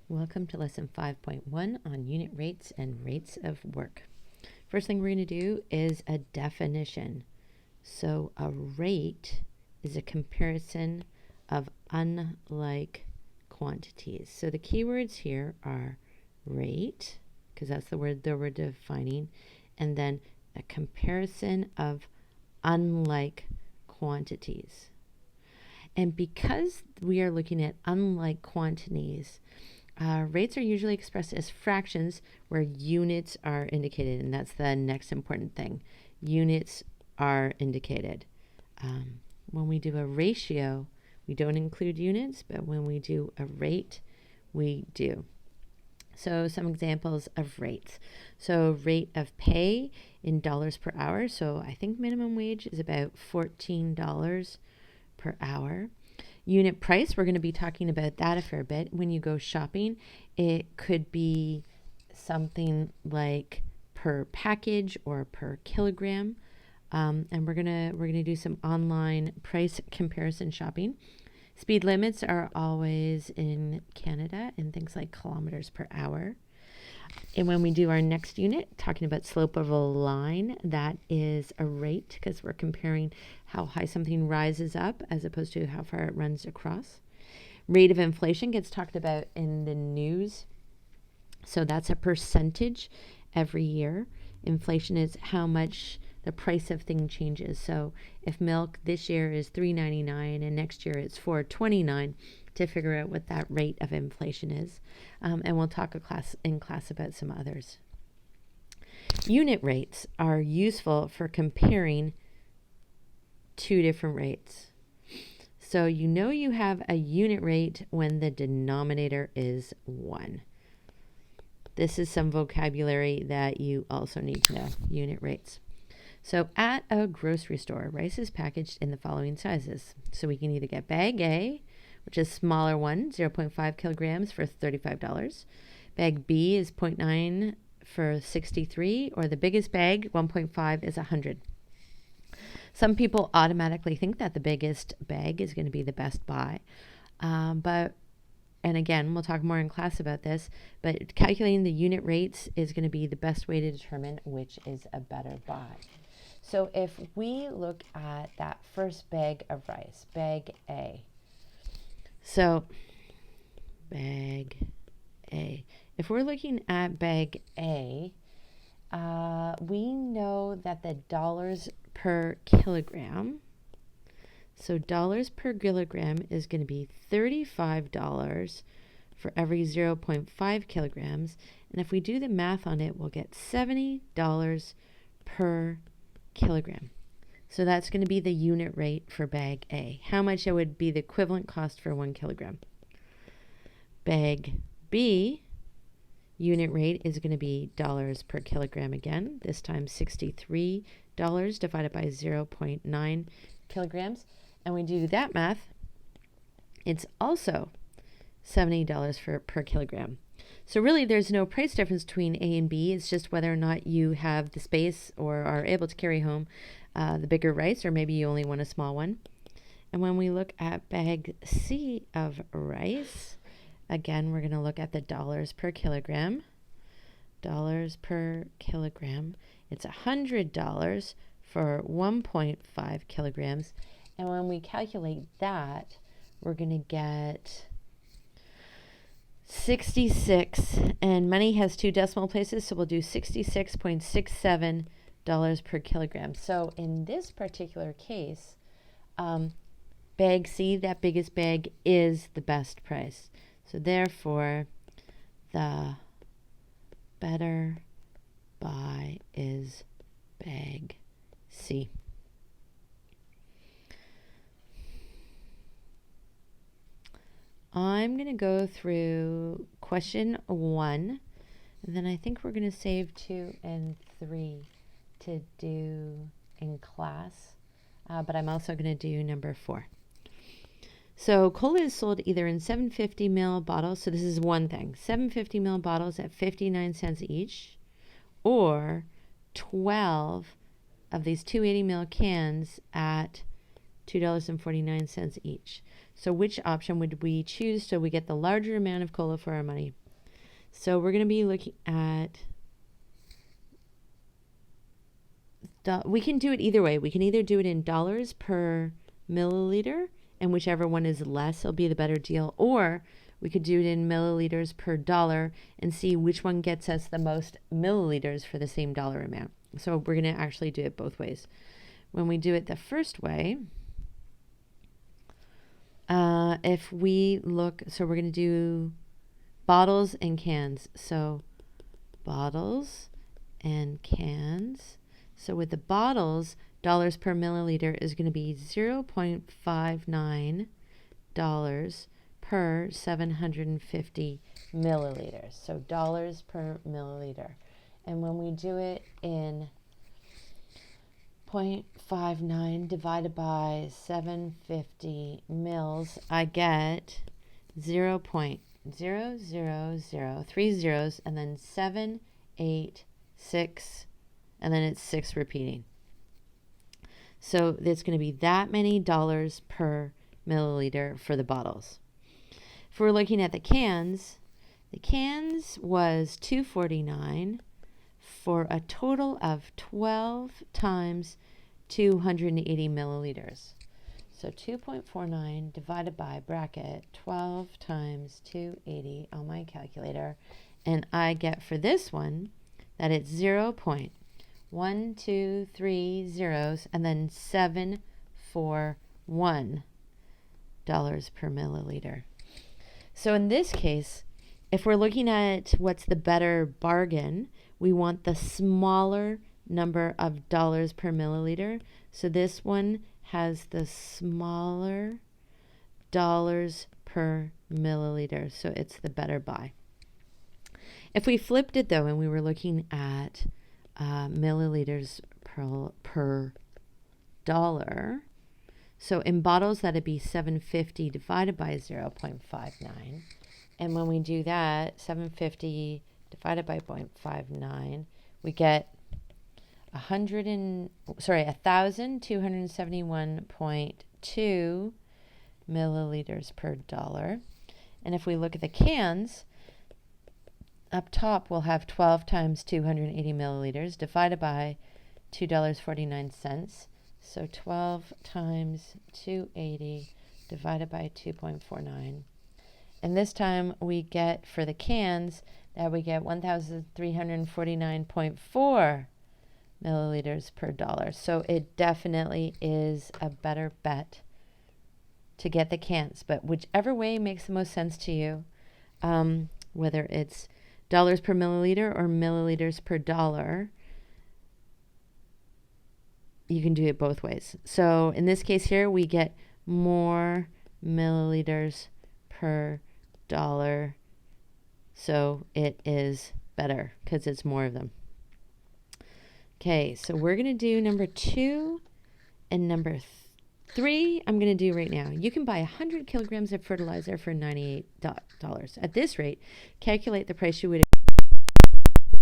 Welcome to lesson 5.1 on unit rates and rates of work. First thing we're going to do is a definition. So a rate is a comparison of unlike quantities. So the keywords here are rate, because that's the word that we're defining, and then a comparison of unlike quantities. And because we are looking at unlike quantities, rates are usually expressed as fractions where units are indicated, and that's the next important thing. Units are indicated. When we do a ratio, we don't include units, but when we do a rate, we do. So some examples of rates. So rate of pay in dollars per hour. So I think minimum wage is about $14 per hour. Unit price, we're going to be talking about that a fair bit. When you go shopping, it could be something like per package or per kilogram. And we're gonna do some online price comparison shopping. Speed limits are always in Canada in things like kilometers per hour. And when we do our next unit, talking about slope of a line, that is a rate because we're comparing how high something rises up as opposed to how far it runs across. Rate of inflation gets talked about in the news. So that's a percentage every year. Inflation is how much the price of thing changes. So if milk this year is $3.99 and next year it's $4.29, to figure out what that rate of inflation is. And we'll talk in class about some others. Unit rates are useful for comparing two different rates. So you know you have a unit rate when the denominator is 1. This is some vocabulary that you also need to know, unit rates. So at a grocery store, rice is packaged in the following sizes. So we can either get bag A, which is smaller one, 0.5 kilograms for $35. Bag B is 0.9 for $63, or the biggest bag, 1.5, is $100. Some people automatically think that the biggest bag is going to be the best buy. And again, we'll talk more in class about this, but calculating the unit rates is going to be the best way to determine which is a better buy. So if we look at that first bag of rice, bag A. So bag A. If we're looking at bag A, we know that the dollars per kilogram, so dollars per kilogram is going to be $35 for every 0.5 kilograms. And if we do the math on it, we'll get $70 per kilogram. So that's going to be the unit rate for bag A. How much it would be the equivalent cost for 1 kilogram. Bag B, unit rate is going to be dollars per kilogram again. This time $63 divided by 0.9 kilograms. And when we do that math, it's also $70 per kilogram. So really there's no price difference between A and B. It's just whether or not you have the space or are able to carry home the bigger rice, or maybe you only want a small one. And when we look at bag C of rice, again, we're going to look at the dollars per kilogram. Dollars per kilogram. It's $100 for 1.5 kilograms. And when we calculate that, we're going to get 66, and money has 2 decimal places, so we'll do $66.67 per kilogram. So in this particular case, bag C, that biggest bag, is the best price. So therefore, the better buy is bag C. I'm going to go through question 1, and then I think we're going to save 2 and 3 to do in class, but I'm also going to do number 4. So cola is sold either in 750 ml bottles, so this is one thing, 750 ml bottles at 59 cents each, or 12 of these 280 ml cans at $2.49 each. So which option would we choose so we get the larger amount of cola for our money? So we're going to be looking at, we can do it either way. We can either do it in dollars per milliliter, and whichever one is less will be the better deal, or we could do it in milliliters per dollar and see which one gets us the most milliliters for the same dollar amount. So we're going to actually do it both ways. When we do it the first way, if we look, so we're going to do bottles and cans. So bottles and cans. So with the bottles, dollars per milliliter is going to be $0.59 per 750 milliliters. So dollars per milliliter. And when we do it in 0.59 divided by 750 mils, I get 0.000, 3 zeros, and then 7, 8, 6, and then it's 6 repeating. So it's going to be that many dollars per milliliter for the bottles. If we're looking at the cans was $2.49 for a total of 12 times 280 milliliters. So 2.49 divided by bracket 12 times 280 on my calculator. And I get for this one that it's 0.1230 zeros and then 741 dollars per milliliter. So in this case, if we're looking at what's the better bargain, we want the smaller number of dollars per milliliter. So this one has the smaller dollars per milliliter. So it's the better buy. If we flipped it though, and we were looking at milliliters per dollar, so in bottles, that'd be 750 divided by 0.59. And when we do that, 750 divided by 0.59, we get 1,271.2 milliliters per dollar. And if we look at the cans, up top we'll have 12 times 280 milliliters divided by $2.49. So 12 times 280 divided by 2.49. And this time we get, for the cans, that we get 1,349.4 milliliters per dollar. So it definitely is a better bet to get the cans. But whichever way makes the most sense to you, whether it's dollars per milliliter or milliliters per dollar, you can do it both ways. So in this case here, we get more milliliters per dollar. So it is better because it's more of them. Okay, so we're going to do number 2 and number 3 I'm going to do right now. You can buy 100 kilograms of fertilizer for $98. At this rate, calculate the price you would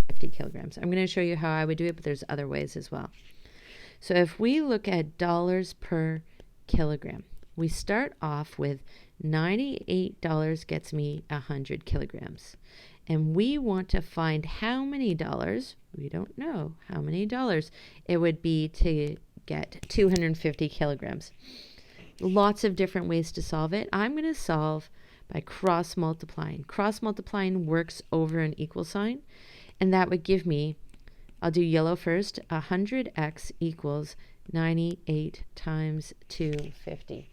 50 kilograms. I'm going to show you how I would do it, but there's other ways as well. So if we look at dollars per kilogram, we start off with $98 gets me 100 kilograms. And we want to find how many dollars, we don't know how many dollars it would be to get 250 kilograms. Lots of different ways to solve it. I'm going to solve by cross multiplying. Cross multiplying works over an equal sign, and that would give me, I'll do yellow first, 100x equals 98 times 250.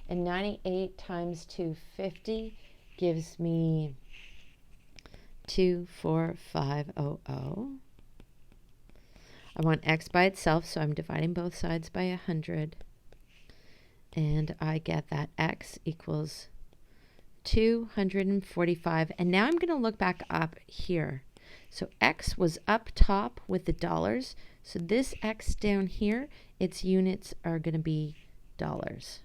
And 98 times 250 gives me 24500. I want x by itself, so I'm dividing both sides by 100. And I get that x equals 245. And now I'm going to look back up here. So x was up top with the dollars. So this x down here, its units are going to be dollars.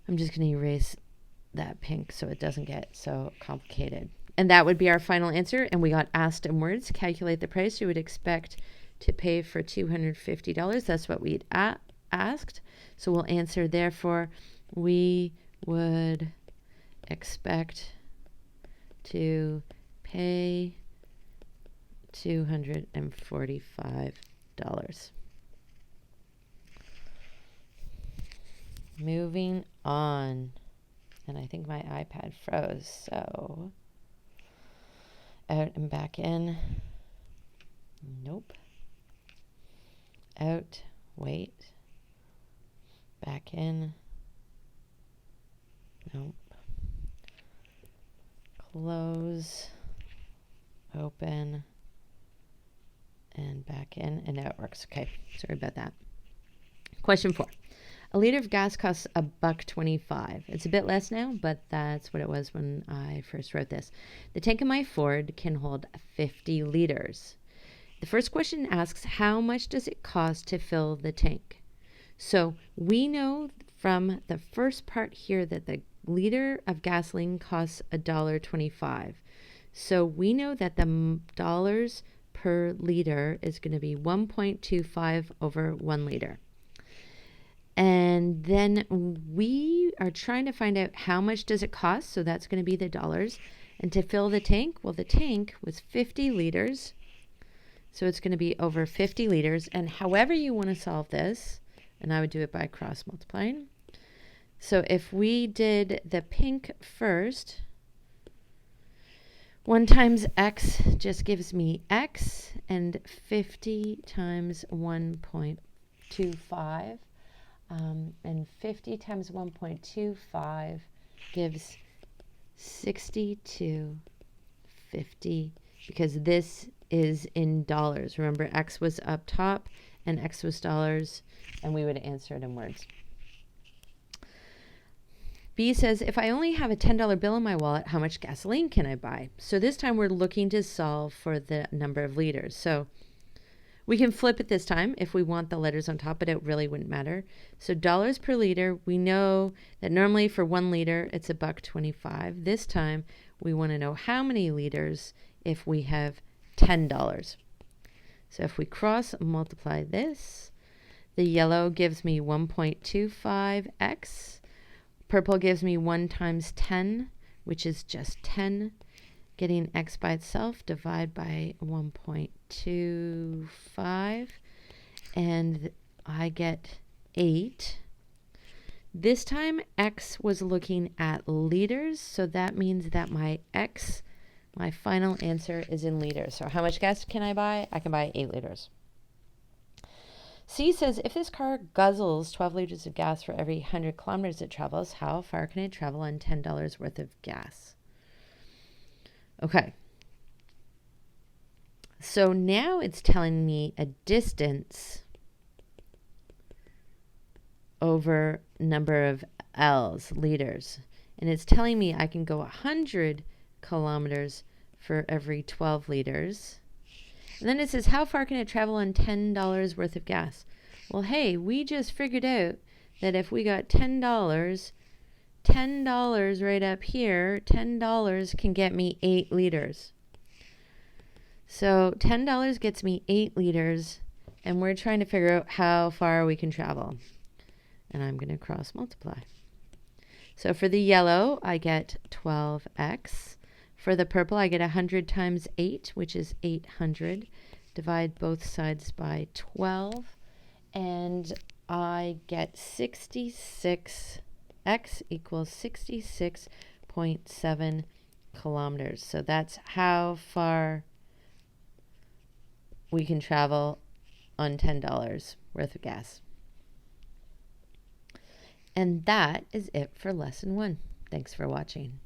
I'm just going to erase that pink so it doesn't get so complicated. And that would be our final answer. And we got asked in words. Calculate the price you would expect to pay for $250. That's what we'd asked. So we'll answer, therefore, we would expect to pay $245. Moving on. And I think my iPad froze, so out and back in. Nope. Out, wait. Back in. Nope. Close, open, and back in, and now it works. Okay, sorry about that. Question 4. A liter of gas costs $1.25. It's a bit less now, but that's what it was when I first wrote this. The tank in my Ford can hold 50 liters. The first question asks, how much does it cost to fill the tank? So we know from the first part here that the liter of gasoline costs $1.25. So we know that the dollars per liter is going to be 1.25 over 1 liter. And then we are trying to find out how much does it cost. So that's going to be the dollars. And to fill the tank, well, the tank was 50 liters. So it's going to be over 50 liters. And however you want to solve this, and I would do it by cross multiplying. So if we did the pink first, 1 times x just gives me x, and 50 times 1.25. And 50 times 1.25 gives 62.50, because this is in dollars. Remember, x was up top and x was dollars, and we would answer it in words. B says, if I only have a $10 bill in my wallet, how much gasoline can I buy? So this time we're looking to solve for the number of liters. So we can flip it this time if we want the letters on top, but it really wouldn't matter. So dollars per liter, we know that normally for 1 liter, it's $1.25. This time we want to know how many liters if we have $10. So if we cross multiply this, the yellow gives me 1.25x. Purple gives me 1 times 10, which is just 10. Getting x by itself, divide by 1.25, and I get 8. This time, x was looking at liters, so that means that my final answer is in liters. So how much gas can I buy? I can buy 8 liters. C says, if this car guzzles 12 liters of gas for every 100 kilometers it travels, how far can it travel on $10 worth of gas? Okay. So now it's telling me a distance over number of L's, liters. And it's telling me I can go 100 kilometers for every 12 liters. And then it says, how far can it travel on $10 worth of gas? Well, hey, we just figured out that if we got $10 right up here, $10 can get me 8 liters. So $10 gets me 8 liters, and we're trying to figure out how far we can travel. And I'm going to cross multiply. So for the yellow, I get 12x. For the purple, I get 100 times 8, which is 800. Divide both sides by 12, and I get 66. X equals 66.7 kilometers. So that's how far we can travel on $10 worth of gas. And that is it for lesson 1. Thanks for watching.